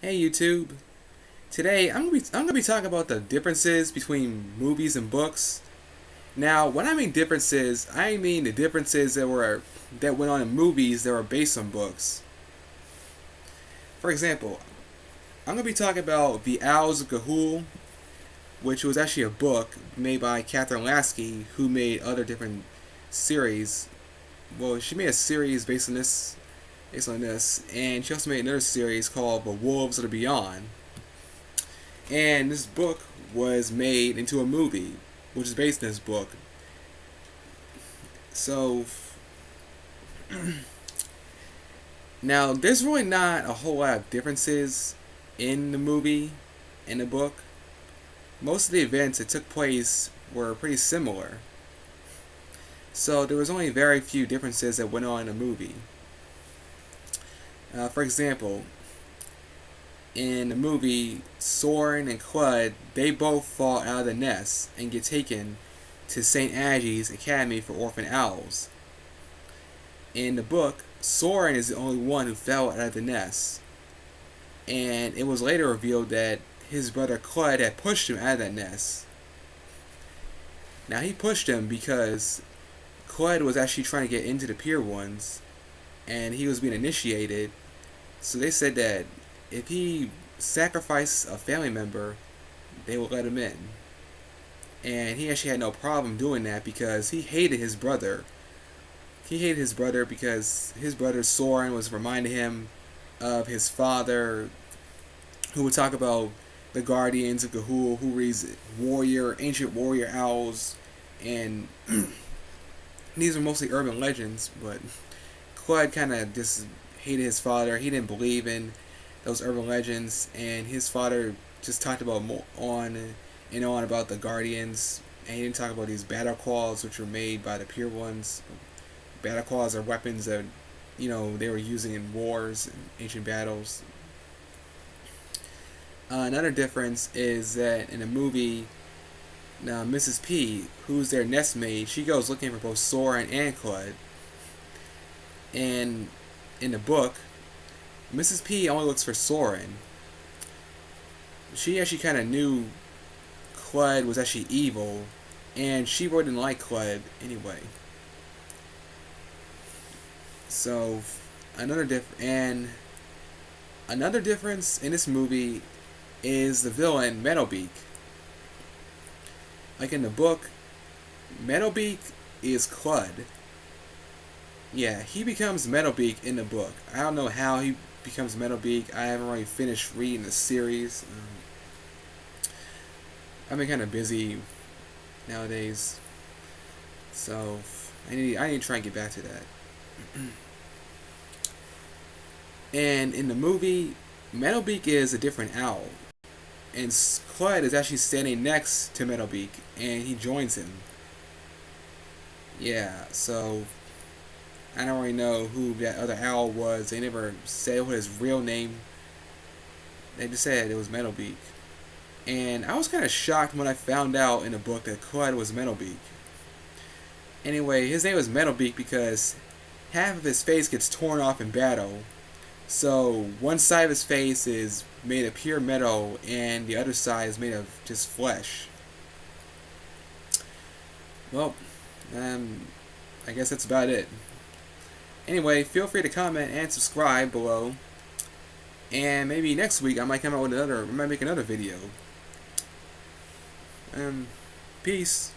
Hey YouTube. Today I'm gonna be talking about the differences between movies and books. Now, when I mean differences, I mean the differences that went on in movies that were based on books. For example, I'm gonna be talking about The Owls of Gahoole, which was actually a book made by Kathryn Lasky, who made other different series. Well, she made a series based on this, and she also made another series called The Wolves of the Beyond. And this book was made into a movie, which is based on this book. So now there's really not a whole lot of differences in the movie and the book. Most of the events that took place were pretty similar. So there was only very few differences that went on in the movie. For example, in the movie, Soren and Clud, they both fall out of the nest and get taken to St. Aggie's Academy for Orphan Owls. In the book, Soren is the only one who fell out of the nest, and it was later revealed that his brother Clud had pushed him out of that nest. Now, he pushed him because Clud was actually trying to get into the Pier Ones, and he was being initiated, so they said that if he sacrificed a family member, they would let him in. And he actually had no problem doing that because he hated his brother. He hated his brother because his brother Soren was reminding him of his father, who would talk about the Guardians of Gahoole, who raised ancient warrior owls, and these are mostly urban legends, but Clyde kind of just hated his father. He didn't believe in those urban legends, and his father just talked about on and on about the Guardians, and he didn't talk about these battle claws, which were made by the Pure Ones. Battle claws are weapons that they were using in wars and ancient battles. Another difference is that in the movie, now Mrs. P, who's their nest maid, she goes looking for both Soren and Clud. And in the book, Mrs. P only looks for Soren. She actually kind of knew Clud was actually evil, and she wouldn't like Clud anyway. So another difference in this movie is the villain Meadowbeak. Like in the book, Meadowbeak is Clud. Yeah, he becomes Meadowbeak in the book. I don't know how he becomes Meadowbeak. I haven't really finished reading the series. I've been kind of busy nowadays, so I need to try and get back to that. And in the movie, Meadowbeak is a different owl, and Clyde is actually standing next to Meadowbeak, and he joins him. Yeah, so I don't really know who that other owl was. They never said what his real name. They just said it was Meadowbeak. And I was kind of shocked when I found out in the book that Clyde was Meadowbeak. Anyway, his name was Meadowbeak because half of his face gets torn off in battle. So one side of his face is made of pure metal, and the other side is made of just flesh. Well, I guess that's about it. Anyway, feel free to comment and subscribe below. And maybe next week I might come out with I might make another video. Peace.